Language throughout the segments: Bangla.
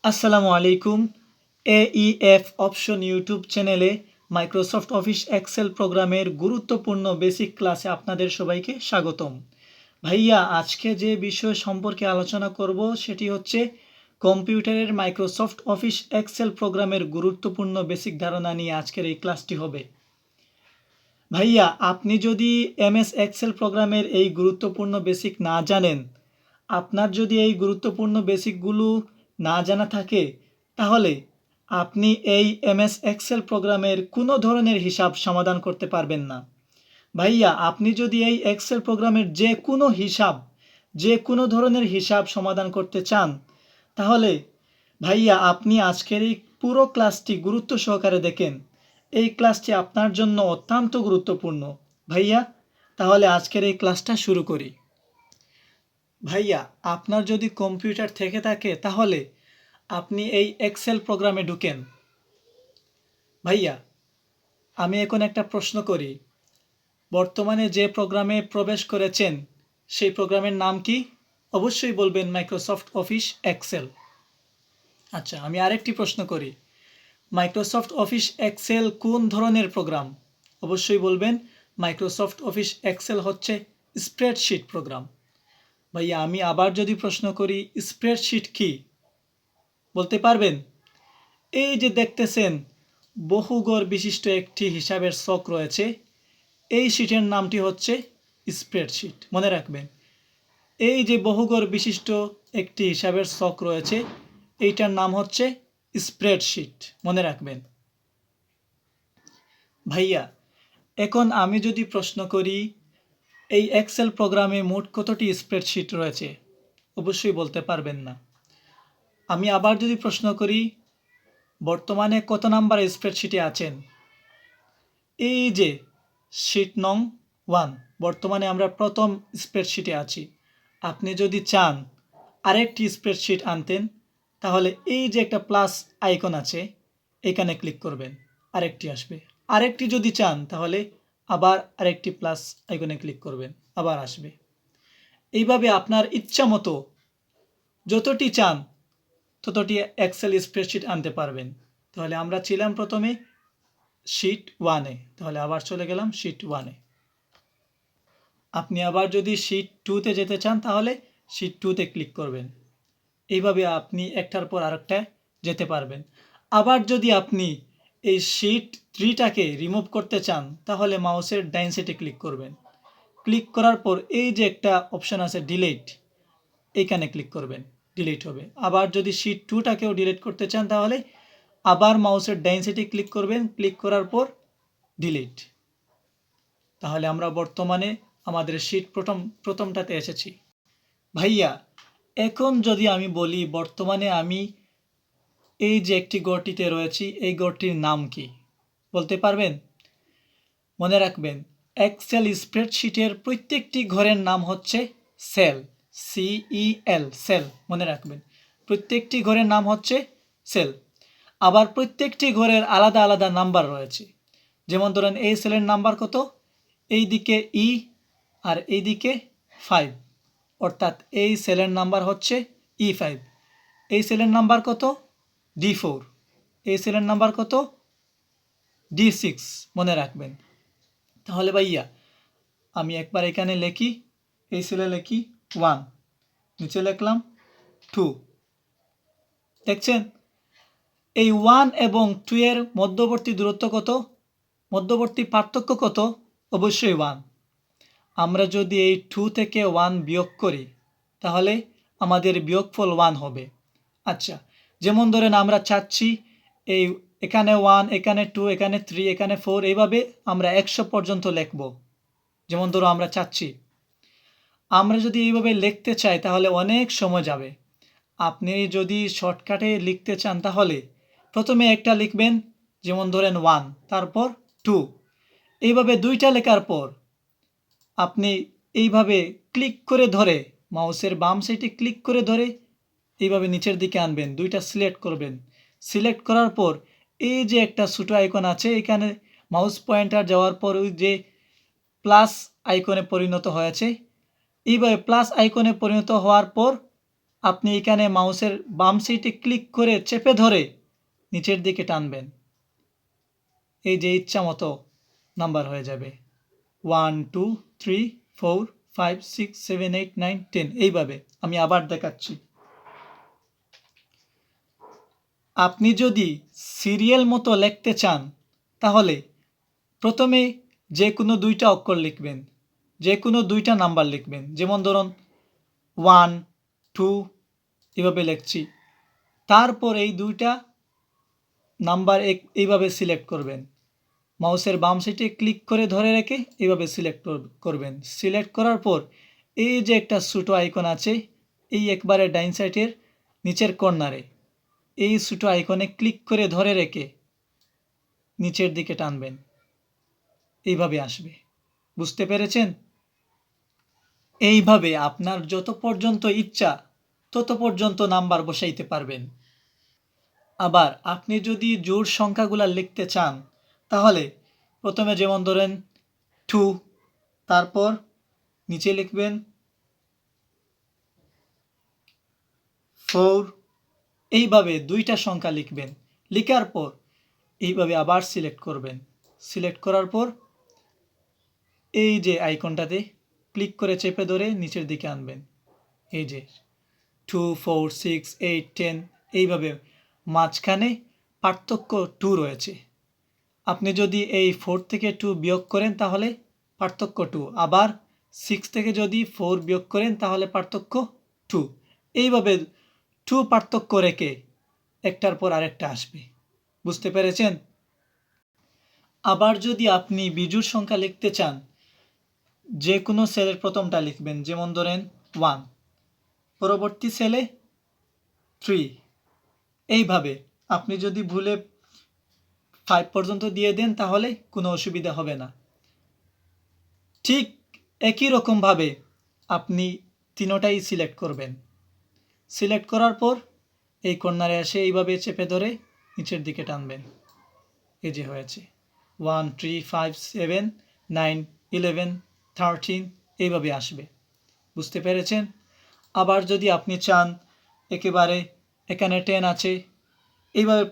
আসসালামু আলাইকুম। AEF অপশন ইউটিউব চ্যানেলে মাইক্রোসফট অফিস এক্সেল প্রোগ্রামের গুরুত্বপূর্ণ বেসিক ক্লাসে আপনাদের সবাইকে স্বাগতম। ভাইয়া, আজকে যে বিষয় সম্পর্কে আলোচনা করব সেটি হচ্ছে কম্পিউটারের মাইক্রোসফট অফিস এক্সেল প্রোগ্রামের গুরুত্বপূর্ণ বেসিক ধারণা নিয়ে আজকের এই ক্লাসটি হবে। ভাইয়া, আপনি যদি MS এক্সেল প্রোগ্রামের এই গুরুত্বপূর্ণ বেসিক না জানেন, আপনার যদি এই গুরুত্বপূর্ণ বেসিকগুলো না জানা থাকে, তাহলে আপনি এই MS এক্সেল প্রোগ্রামের কোনো ধরনের হিসাব সমাধান করতে পারবেন না। ভাইয়া, আপনি যদি এই এক্সেল প্রোগ্রামের যে কোনো ধরনের হিসাব সমাধান করতে চান, তাহলে ভাইয়া আপনি আজকের এই পুরো ক্লাসটি গুরুত্ব সহকারে দেখেন। এই ক্লাসটি আপনার জন্য অত্যন্ত গুরুত্বপূর্ণ। ভাইয়া, তাহলে আজকের এই ক্লাসটা শুরু করি। ভাইয়া, আপনার যদি কম্পিউটার থেকে থাকে তাহলে আপনি এই এক্সেল প্রোগ্রামে ঢুকেন। ভাইয়া, আমি এখন একটা প্রশ্ন করি, বর্তমানে যে প্রোগ্রামে প্রবেশ করেছেন সেই প্রোগ্রামের নাম কি? অবশ্যই বলবেন মাইক্রোসফট অফিস এক্সেল। আচ্ছা, আমি আরেকটি প্রশ্ন করি, মাইক্রোসফট অফিস এক্সেল কোন ধরনের প্রোগ্রাম? অবশ্যই বলবেন মাইক্রোসফট অফিস এক্সেল হচ্ছে স্প্রেডশিট প্রোগ্রাম। ভাইয়া, আমি আবার যদি প্রশ্ন করি, স্প্রেডশিট কি বলতে পারবেন? এই যে দেখতেছেন বহুঘর বিশিষ্ট একটি হিসাবের ছক রয়েছে, এই শিটের নামটি হচ্ছে স্প্রেডশিট। মনে রাখবেন, এই যে বহুঘর বিশিষ্ট একটি হিসাবের ছক রয়েছে, এইটার নাম হচ্ছে স্প্রেডশিট। মনে রাখবেন। ভাইয়া, এখন আমি যদি প্রশ্ন করি, এই এক্সেল প্রোগ্রামে মোট কতটি স্প্রেডশিট রয়েছে? অবশ্যই বলতে পারবেন না। আমি আবার যদি প্রশ্ন করি, বর্তমানে কত নাম্বার স্প্রেডশিটে আছেন? এই যে শিট নং 1, বর্তমানে আমরা প্রথম স্প্রেডশিটে আছি। আপনি যদি চান আরেকটি স্প্রেডশিট আনতেন, তাহলে এই যে একটা প্লাস আইকন আছে, এখানে ক্লিক করবেন, আরেকটি আসবে। আরেকটি যদি চান তাহলে আবার আরেকটি প্লাস আইকনে ক্লিক করবেন, আবার আসবে। এইভাবে আপনার ইচ্ছা মতো যতটি চান ততটি এক্সেল স্প্রেডশিট আনতে পারবেন। তাহলে আমরা ছিলাম প্রথমে শিট 1-এ, তাহলে আবার চলে গেলাম শিট 1-এ। আপনি আবার যদি শিট 2-তে যেতে চান তাহলে শিট 2-তে ক্লিক করবেন। এইভাবে আপনি একটার পর আরেকটা যেতে পারবেন। আবার যদি আপনি এই শিট 3টাকে রিমুভ করতে চান তাহলে মাউসের ডাইন সাইডে ক্লিক করবেন। ক্লিক করার পর এই যে একটা অপশন আছে ডিলিট, এইখানে ক্লিক করবেন, ডিলিট হবে। আবার যদি শিট 2টাকেও ডিলিট করতে চান তাহলে আবার মাউসের ডাইন সাইডে ক্লিক করবেন, ক্লিক করার পর ডিলিট। তাহলে আমরা বর্তমানে আমাদের শিট প্রথমটাতে এসেছি। ভাইয়া, এখন যদি আমি বলি বর্তমানে আমি এই যে একটি ঘরটিতে রয়েছি, এই ঘরটির নাম কি বলতে পারবেন? মনে রাখবেন, এক্সেল স্প্রেডশিটের প্রত্যেকটি ঘরের নাম হচ্ছে সেল, CEL, সেল। মনে রাখবেন, প্রত্যেকটি ঘরের নাম হচ্ছে সেল। আবার প্রত্যেকটি ঘরের আলাদা আলাদা নাম্বার রয়েছে। যেমন ধরেন এই সেলের নাম্বার কত, এই দিকে E আর এই দিকে 5, অর্থাৎ এই সেলের নাম্বার হচ্ছে E5। এই সেলের নাম্বার কত, D4। এই সেলের নাম্বার কত, D6। মনে রাখবেন। তাহলে ভাইয়া, আমি একবার এখানে লিখি, এই সেলে লিখি 1, নিচে লিখলাম 2। দেখছেন এই 1 এবং 2 এর মধ্যবর্তী দূরত্ব কত, মধ্যবর্তী পার্থক্য কত? অবশ্যই 1। আমরা যদি এই 2 থেকে 1 বিয়োগ করি তাহলে আমাদের বিয়োগফল 1 হবে। আচ্ছা, যেমন ধরেন আমরা চাচ্ছি এই এখানে 1, এখানে 2, এখানে 3, এখানে 4, এইভাবে আমরা 100 পর্যন্ত লিখব। যেমন ধরো আমরা চাচ্ছি, আমরা যদি এইভাবে লিখতে চাই তাহলে অনেক সময় যাবে। আপনি যদি শর্টকাটে লিখতে চান তাহলে প্রথমে একটা লিখবেন, যেমন ধরেন 1, তারপর 2, এইভাবে 2টা লেখার পর আপনি এইভাবে ক্লিক করে ধরে মাউসের বাম সাইডে ক্লিক করে ধরে এইভাবে নিচের দিকে আনবেন, 2টা সিলেক্ট করবেন। সিলেক্ট করার পর এই যে একটা ছোটো আইকন আছে, এখানে মাউস পয়েন্টার যাওয়ার পর ওই যে প্লাস আইকনে পরিণত হয়েছে, এইভাবে প্লাস আইকনে পরিণত হওয়ার পর আপনি এখানে মাউসের বাম সাইডে ক্লিক করে চেপে ধরে নিচের দিকে টানবেন। এই যে ইচ্ছা মতো নাম্বার হয়ে যাবে 1 2 3 4 5 6 7 8 9 10 এইভাবে। আমি আবার দেখাচ্ছি। আপনি যদি সিরিয়াল মতো লিখতে চান তাহলে প্রথমে যে কোনো দুইটা অক্ষর লিখবেন, যে কোনো দুইটা নাম্বার লিখবেন। যেমন ধরুন 1 2 এভাবে লিখছি। তারপর এই দুইটা নাম্বার এইভাবে সিলেক্ট করবেন। মাউসের বাম সাইডে ক্লিক করে ধরে রেখে এইভাবে সিলেক্ট করবেন। সিলেক্ট করার পর এই যে একটা ছোটো আইকন আছে, এই একবারে ডাইন সাইডের নিচের কর্নারে এই ছোটো আইকনে ক্লিক করে ধরে রেখে নিচের দিকে টানবেন। এইভাবে আসবে। বুঝতে পেরেছেন? এইভাবে আপনার যত পর্যন্ত ইচ্ছা তত পর্যন্ত নাম্বার বসাইতে পারবেন। আবার আপনি যদি জোড় সংখ্যাগুলো লিখতে চান তাহলে প্রথমে যেমন ধরেন 2, তারপর নিচে লিখবেন 4, এইভাবে দুইটা সংখ্যা লিখবেন। লিখার পর এইভাবে আবার সিলেক্ট করবেন। সিলেক্ট করার পর এই যে আইকনটাতে ক্লিক করে চেপে ধরে নিচের দিকে আনবেন। এই যে 2 4 6 8 10 এইভাবে মাঝখানে পার্থক্য 2 রয়েছে। আপনি যদি এই 4 থেকে 2 বিয়োগ করেন তাহলে পার্থক্য 2, আবার 6 থেকে যদি 4 বিয়োগ করেন তাহলে পার্থক্য 2। এইভাবে 2 পার্থক্য রেখে একটার পর আরেকটা আসবে। বুঝতে পেরেছেন? আবার যদি আপনি বিজোড় সংখ্যা লিখতে চান, যে কোনো সেলের প্রথমটা লিখবেন। যেমন ধরেন 1, পরবর্তী সেলে 3। এইভাবে আপনি যদি ভুলে 5 পর্যন্ত দিয়ে দেন তাহলে কোনো অসুবিধা হবে না। ঠিক একই রকমভাবে আপনি তিনোটাই সিলেক্ট করবেন। সিলেক্ট করার পর এই কর্নারে এসে এইভাবে চেপে ধরে নিচের দিকে টানবেন। এই যে হয়েছে 1 3 5 7 9 11 13 এইভাবে আসবে। বুঝতে পেরেছেন? আবার যদি আপনি চান একেবারে এখানে 10 আছে, এইভাবে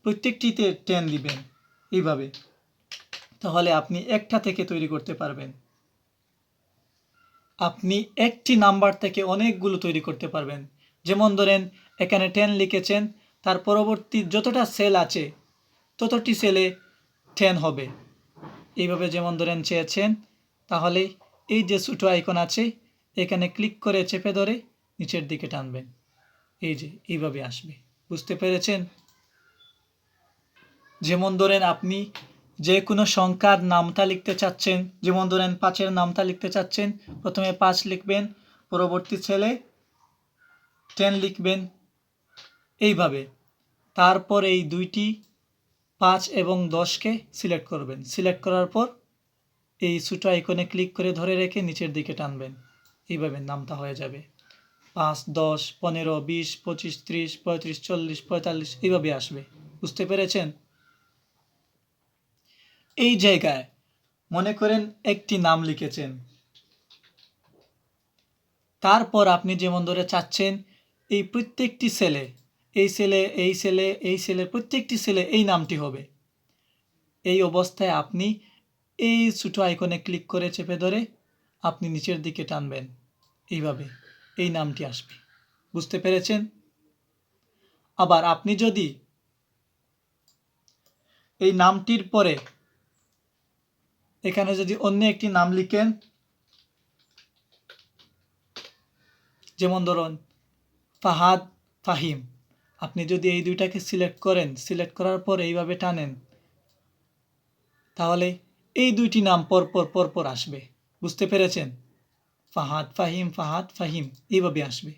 প্রত্যেকটিতে 10 দিবেন এইভাবে। তাহলে আপনি একটা থেকে তৈরি করতে পারবেন। আপনি একটি নাম্বার থেকে অনেকগুলো তৈরি করতে পারবেন। যেমন ধরেন এখানে 10 লিখেছেন, তার পরবর্তী যতটা সেল আছে ততটি সেলে 10 হবে। এইভাবে যেমন ধরেন চেয়েছেন, তাহলে এই যে ছোটো আইকন আছে এখানে ক্লিক করে চেপে ধরে নিচের দিকে টানবেন। এই যে এইভাবে আসবে। বুঝতে পেরেছেন? যেমন ধরেন আপনি যে কোনো সংখ্যার নামতা লিখতে চাচ্ছেন, যেমন ধরেন 5-এর নামতা লিখতে চাচ্ছেন, প্রথমে 5 লিখবেন, পরবর্তী সেলে 10 লিখবেন এইভাবে। তারপর এই দুইটি 5 এবং 10কে সিলেক্ট করবেন। সিলেক্ট করার পর এই ছোটো আইকনে ক্লিক করে ধরে রেখে নিচের দিকে টানবেন। এইভাবে নামতা হয়ে যাবে। 5 10 15 20 25 30 35 40 45 এইভাবে আসবে। বুঝতে পেরেছেন? এই জায়গায় মনে করেন একটি নাম লিখেছেন, তারপর আপনি যেমন ধরে চাচ্ছেন এই প্রত্যেকটি সেলে এই সেলের প্রত্যেকটি সেলে এই নামটি হবে। এই অবস্থায় আপনি এই ছোটো আইকনে ক্লিক করে চেপে ধরে আপনি নিচের দিকে টানবেন। এইভাবে এই নামটি আসবে। বুঝতে পেরেছেন? আবার আপনি যদি এই নামটির পরে এখানে যদি অন্য একটি নাম লিখেন, যেমন ধরুন ফাহাদ, ফাহিম, আপনি যদি এই দুইটাকে সিলেক্ট করেন, সিলেক্ট করার পর এইভাবে টানেন, তাহলে এই দুইটি নাম পরপর আসবে। বুঝতে পেরেছেন? ফাহাদ ফাহিম এইভাবে আসবে।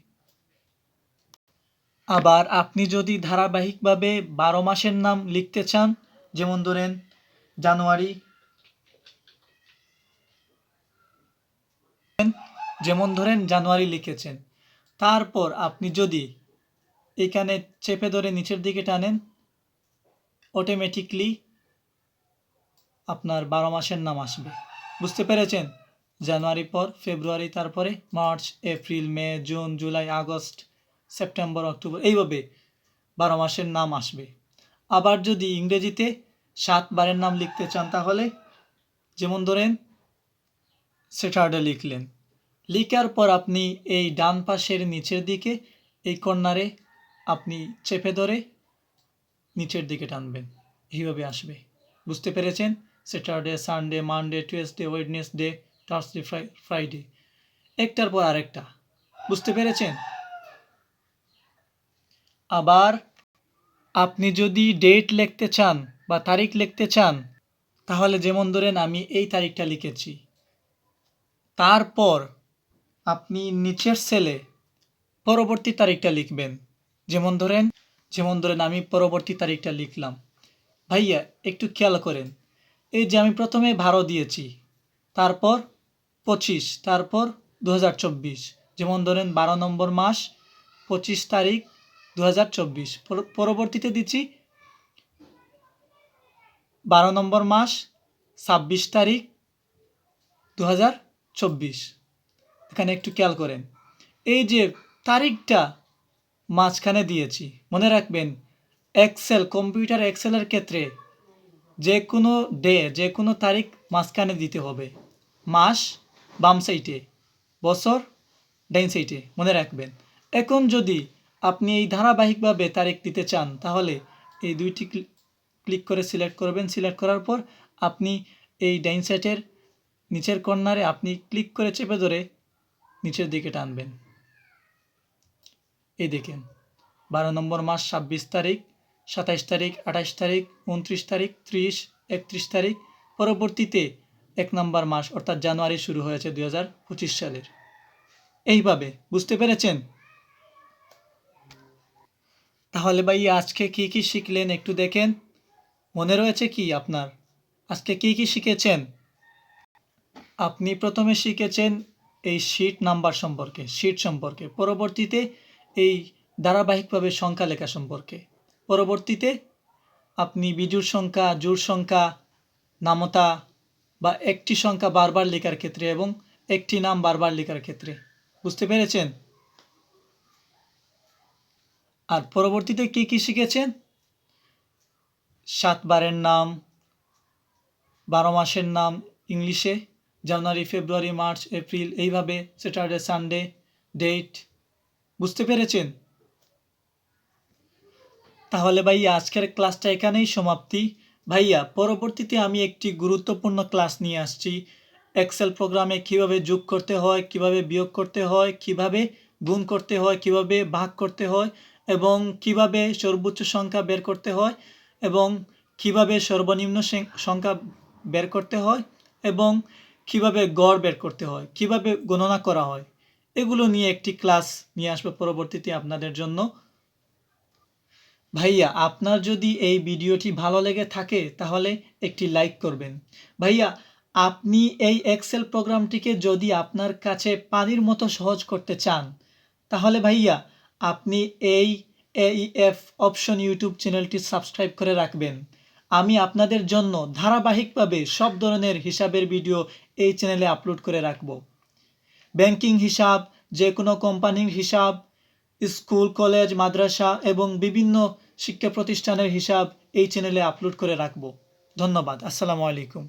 আবার আপনি যদি ধারাবাহিকভাবে 12 মাসের নাম লিখতে চান, যেমন ধরেন জানুয়ারি, লিখেছেন, তারপর আপনি যদি এখানে চেপে ধরে নিচের দিকে টানেন, অটোমেটিকলি আপনার 12 মাসের নাম আসবে। বুঝতে পেরেছেন? জানুয়ারি পর ফেব্রুয়ারি, তারপরে March, April, May, June, July, August, September, October, এইভাবে 12 মাসের নাম আসবে। আবার যদি ইংরেজিতে 7 বারের নাম লিখতে চান তাহলে যেমন ধরেন স্যাটারডে লিখলেন, লিখার পর আপনি এই ডান পাশের নিচের দিকে এই কর্নারে আপনি চেপে ধরে নিচের দিকে টানবেন, এইভাবে আসবে। বুঝতে পেরেছেন? Saturday, Sunday, Monday, Tuesday, Wednesday, Thursday, Friday, একটার পর আরেকটা। বুঝতে পেরেছেন? আবার আপনি যদি ডেট লিখতে চান বা তারিখ লিখতে চান তাহলে যেমন ধরেন আমি এই তারিখটা লিখেছি, তারপর আপনি নিচের সেলে পরবর্তী তারিখটা লিখবেন। যেমন ধরেন আমি পরবর্তী তারিখটা লিখলাম। ভাইয়া একটু খেয়াল করেন, এই যে আমি প্রথমে 12 দিয়েছি, তারপর 25, তারপর 2024। যেমন ধরেন 12 নম্বর মাস 25 তারিখ 2024। পরবর্তীতে দিচ্ছি 12 নম্বর মাস 26 তারিখ 2024। এখানে একটু খেয়াল করেন, এই যে তারিখটা মাঝখানে দিয়েছি, মনে রাখবেন কম্পিউটার এক্সেলের ক্ষেত্রে যে কোনো তারিখ মাঝখানে দিতে হবে। মাস বাম সাইডে, বছর ডাইন সাইডে, মনে রাখবেন। এখন যদি আপনি এই ধারাবাহিকভাবে তারিখ দিতে চান তাহলে এই দুইটি ক্লিক করে সিলেক্ট করবেন। সিলেক্ট করার পর আপনি এই ডাইন সাইডের নিচের কর্নারে আপনি ক্লিক করে চেপে ধরে নিচের দিকে টানবেন। এই দেখেন 12 নম্বর মাস 26 তারিখ, 27 তারিখ, 28 তারিখ, 29 তারিখ, 30, 31 তারিখ। পরবর্তীতে 1 নম্বর মাস অর্থাৎ জানুয়ারি শুরু হয়েছে 2025 সালের। এইভাবে বুঝতে পেরেছেন? তাহলে ভাই আজকে কি শিখলেন একটু দেখেন, মনে রয়েছে কি আপনার? আজকে কি শিখেছেন? আপনি প্রথমে শিখেছেন এই শীট সম্পর্কে, পরবর্তীতে এই ধারাবাহিকভাবে সংখ্যা লেখা সম্পর্কে, পরবর্তীতে আপনি বিজোড় সংখ্যা, জোড় সংখ্যা, নামতা বা একটি সংখ্যা বারবার লেখার ক্ষেত্রে এবং একটি নাম বারবার লেখার ক্ষেত্রে। বুঝতে পেরেছেন? আর পরবর্তীতে কি শিখেছেন? 7 বারের নাম, 12 মাসের নাম ইংলিশে, জানুয়ারি, ফেব্রুয়ারি, মার্চ, এপ্রিল, এইভাবে স্যাটারডে, সানডে, ডেট। বুঝতে পেরেছেন? তাহলে ভাইয়া আজকের ক্লাসটা এখানেই সমাপ্তি। ভাইয়া পরবর্তীতে আমি একটি গুরুত্বপূর্ণ ক্লাস নিয়ে আসছি। এক্সেল প্রোগ্রামে কিভাবে যোগ করতে হয়, কিভাবে বিয়োগ করতে হয়, কিভাবে গুণ করতে হয়, কিভাবে ভাগ করতে হয় এবং কিভাবে সর্বোচ্চ সংখ্যা বের করতে হয় এবং কিভাবে সর্বনিম্ন সংখ্যা বের করতে হয় এবং কিভাবে গড় বের করতে হয়, কিভাবে গণনা করা হয়, এগুলো নিয়ে একটি ক্লাস নিয়ে আসবো পরবর্তীতে আপনাদের জন্য। ভাইয়া আপনার যদি এই ভিডিওটি ভালো লেগে থাকে তাহলে একটি লাইক করবেন। ভাইয়া আপনি এই এক্সেল প্রোগ্রামটিকে যদি আপনার কাছে পানির মতো সহজ করতে চান তাহলে ভাইয়া আপনি এই AEF অপশন ইউটিউব চ্যানেলটি সাবস্ক্রাইব করে রাখবেন। আমি আপনাদের জন্য ধারাবাহিকভাবে সব ধরনের হিসাবের ভিডিও এই চ্যানেলে আপলোড করে রাখব। ব্যাংকিং হিসাব, যে কোনো কোম্পানির হিসাব, স্কুল, কলেজ, মাদ্রাসা এবং বিভিন্ন শিক্ষা প্রতিষ্ঠানের হিসাব এই চ্যানেলে আপলোড করে রাখব। ধন্যবাদ। আসসালামু আলাইকুম।